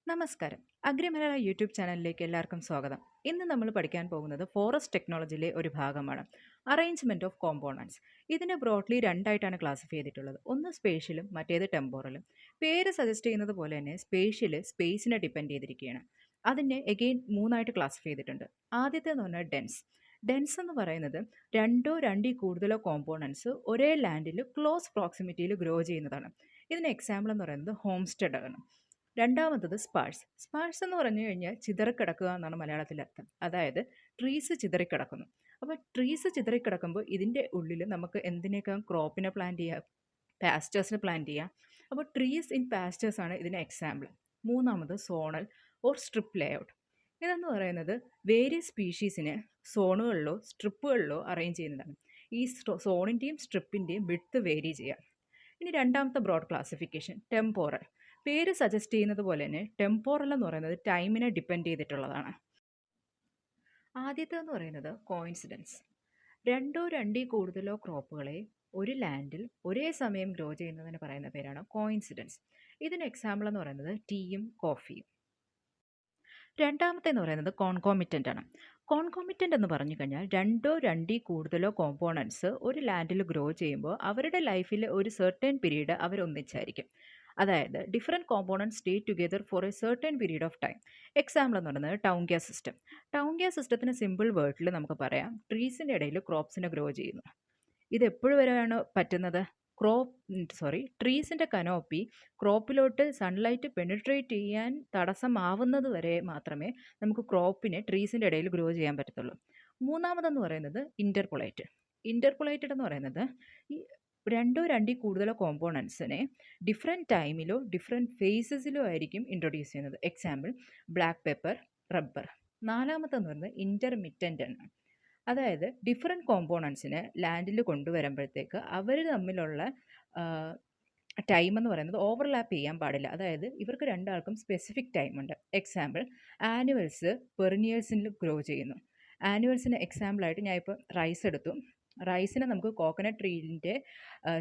നമസ്കാരം. അഗ്രിമലയാള യൂട്യൂബ് ചാനലിലേക്ക് എല്ലാവർക്കും സ്വാഗതം. ഇന്ന് നമ്മൾ പഠിക്കാൻ പോകുന്നത് ഫോറസ്റ്റ് ടെക്നോളജിയിലെ ഒരു ഭാഗമാണ്. Arrangement of components. ഇതിനെ ബ്രോഡ്ലി രണ്ടായിട്ടാണ് ക്ലാസിഫൈ ചെയ്തിട്ടുള്ളത്. ഒന്ന് സ്പേഷ്യലും മറ്റേത് ടെമ്പോറലും. പേര് സജസ്റ്റ് ചെയ്യുന്നത് പോലെ തന്നെ സ്പേഷ്യൽ സ്പേസിനെ ഡിപ്പെൻഡ് ചെയ്തിരിക്കുകയാണ്. അതിനെ എഗെയിൻ മൂന്നായിട്ട് ക്ലാസിഫൈ ചെയ്തിട്ടുണ്ട്. ആദ്യത്തേന്ന് പറഞ്ഞാൽ ഡെൻസ്. ഡെൻസ് എന്ന് പറയുന്നത് രണ്ടോ രണ്ടിൽ കൂടുതലോ കോമ്പോണൻറ്റ്സ് ഒരേ ലാൻഡിൽ ക്ലോസ് പ്രോക്സിമിറ്റിയിൽ ഗ്രോ ചെയ്യുന്നതാണ്. ഇതിന് എക്സാമ്പിൾ എന്ന് പറയുന്നത് ഹോംസ്റ്റെഡ് ആണ്. രണ്ടാമത്തത് സ്പാഴ്സ്. സ്പാഴ്സ് എന്ന് പറഞ്ഞു കഴിഞ്ഞാൽ ചിതറിക്കിടക്കുക എന്നാണ് മലയാളത്തിൽ അർത്ഥം. അതായത് ട്രീസ് ചിതറിക്കിടക്കുന്നു. അപ്പോൾ ട്രീസ് ചിതറിക്കിടക്കുമ്പോൾ ഇതിൻ്റെ ഉള്ളിൽ നമുക്ക് എന്തിനേക്കാൾ ക്രോപ്പിനെ പ്ലാന്റ് ചെയ്യാം, പാസ്റ്റേഴ്സിനെ പ്ലാന്റ് ചെയ്യാം. അപ്പോൾ ട്രീസ് ഇൻ പാസ്റ്റേഴ്സ് ആണ് ഇതിന് എക്സാമ്പിൾ. മൂന്നാമത് സോണൽ ഓർ സ്ട്രിപ്പ് ലേഔട്ട്. ഇതെന്ന് പറയുന്നത് വേരിയസ് സ്പീഷീസിനെ സോണുകളിലോ സ്ട്രിപ്പുകളിലോ അറേഞ്ച് ചെയ്യുന്നതാണ്. ഈ സോണിൻ്റെയും സ്ട്രിപ്പിൻ്റെയും വിഡ്ത്ത് വേരി ചെയ്യാം. ഇനി രണ്ടാമത്തെ ബ്രോഡ് ക്ലാസിഫിക്കേഷൻ ടെമ്പോറൽ. പേര് സജസ്റ്റ് ചെയ്യുന്നത് പോലെ തന്നെ ടെമ്പോറൽ എന്ന് പറയുന്നത് ടൈമിനെ ഡിപ്പെൻഡ് ചെയ്തിട്ടുള്ളതാണ്. ആദ്യത്തെ എന്ന് പറയുന്നത് കോയിൻസിഡൻസ്. രണ്ടോ രണ്ടിൽ കൂടുതലോ ക്രോപ്പുകളെ ഒരു ലാൻഡിൽ ഒരേ സമയം ഗ്രോ ചെയ്യുന്നതിന് പറയുന്ന പേരാണ് കോയിൻസിഡൻസ്. ഇതിന് എക്സാമ്പിൾ എന്ന് പറയുന്നത് ടീയും കോഫിയും. രണ്ടാമത്തെ എന്ന് പറയുന്നത് കോൺകോമിറ്റൻ്റ് ആണ്. കോൺകോമിറ്റൻ്റ് എന്ന് പറഞ്ഞു കഴിഞ്ഞാൽ രണ്ടോ രണ്ടിൽ കൂടുതലോ കോമ്പോണൻറ്റ്സ് ഒരു ലാൻഡിൽ ഗ്രോ ചെയ്യുമ്പോൾ അവരുടെ ലൈഫിൽ ഒരു സെർട്ടൻ പീരീഡ് അവർ ഒന്നിച്ചായിരിക്കും. അതായത് different component stay together four A certain period of time. Example എന്ന് പറയുന്നത് town gas system. Town gas സിസ്റ്റത്തിന് സിമ്പിൾ വേർഡിൽ നമുക്ക് പറയാം ട്രീസിൻ്റെ ഇടയിൽ ക്രോപ്സിനെ ഗ്രോ ചെയ്യുന്നു. ഇത് എപ്പോഴും വരെയാണ് പറ്റുന്നത്? ട്രീസിൻ്റെ കനോപ്പി ക്രോപ്പിലോട്ട് സൺലൈറ്റ് പെനിട്രേറ്റ് ചെയ്യാൻ തടസ്സമാവുന്നത് വരെ മാത്രമേ നമുക്ക് ക്രോപ്പിനെ ട്രീസിൻ്റെ ഇടയിൽ ഗ്രോ ചെയ്യാൻ പറ്റത്തുള്ളൂ. മൂന്നാമതെന്ന് പറയുന്നത് ഇൻ്റർപൊളേറ്റ്. ഇൻ്റർപൊളേറ്റഡ് എന്ന് പറയുന്നത് ഈ രണ്ടോ രണ്ടിൽ കൂടുതലോ കോമ്പോണൻസിനെ ഡിഫറെൻറ്റ് ടൈമിലോ ഡിഫറെൻറ്റ് ഫേസസിലോ ആയിരിക്കും ഇൻട്രൊഡ്യൂസ് ചെയ്യുന്നത്. Example black pepper, rubber. നാലാമത്തെന്ന് പറയുന്നത് ഇൻ്റർമിറ്റൻ്റ് ആണ്. അതായത് ഡിഫറെൻറ്റ് കോമ്പോണൻസിനെ ലാൻഡിൽ കൊണ്ടുവരുമ്പോഴത്തേക്ക് അവർ തമ്മിലുള്ള ടൈം എന്ന് പറയുന്നത് ഓവർലാപ്പ് ചെയ്യാൻ പാടില്ല. അതായത് ഇവർക്ക് രണ്ടാൾക്കും സ്പെസിഫിക് ടൈമുണ്ട്. എക്സാമ്പിൾ ആനുവൽസ് പെർനിയേഴ്സിൽ ഗ്രോ ചെയ്യുന്നു. ആനുവൽസിന് എക്സാമ്പിളായിട്ട് ഞാൻ ഇപ്പോൾ റൈസ് എടുത്തു. റൈസിനെ നമുക്ക് കോക്കനട്ട് ട്രീൻ്റെ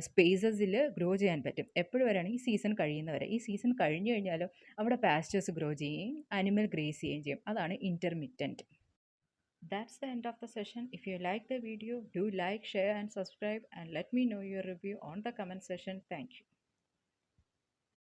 സ്പേസസിൽ ഗ്രോ ചെയ്യാൻ പറ്റും. എപ്പോഴും വരെയാണെങ്കിൽ ഈ സീസൺ കഴിയുന്നവരെ. ഈ സീസൺ കഴിഞ്ഞു കഴിഞ്ഞാൽ അവിടെ പാസ്റ്റേഴ്സ് ഗ്രോ ചെയ്യുകയും അനിമൽ ഗ്രേസ് ചെയ്യുകയും ചെയ്യും. അതാണ് intermittent. That's the end of the session. If you like the video, do like, share and subscribe and let me know your review on the comment section. Thank you.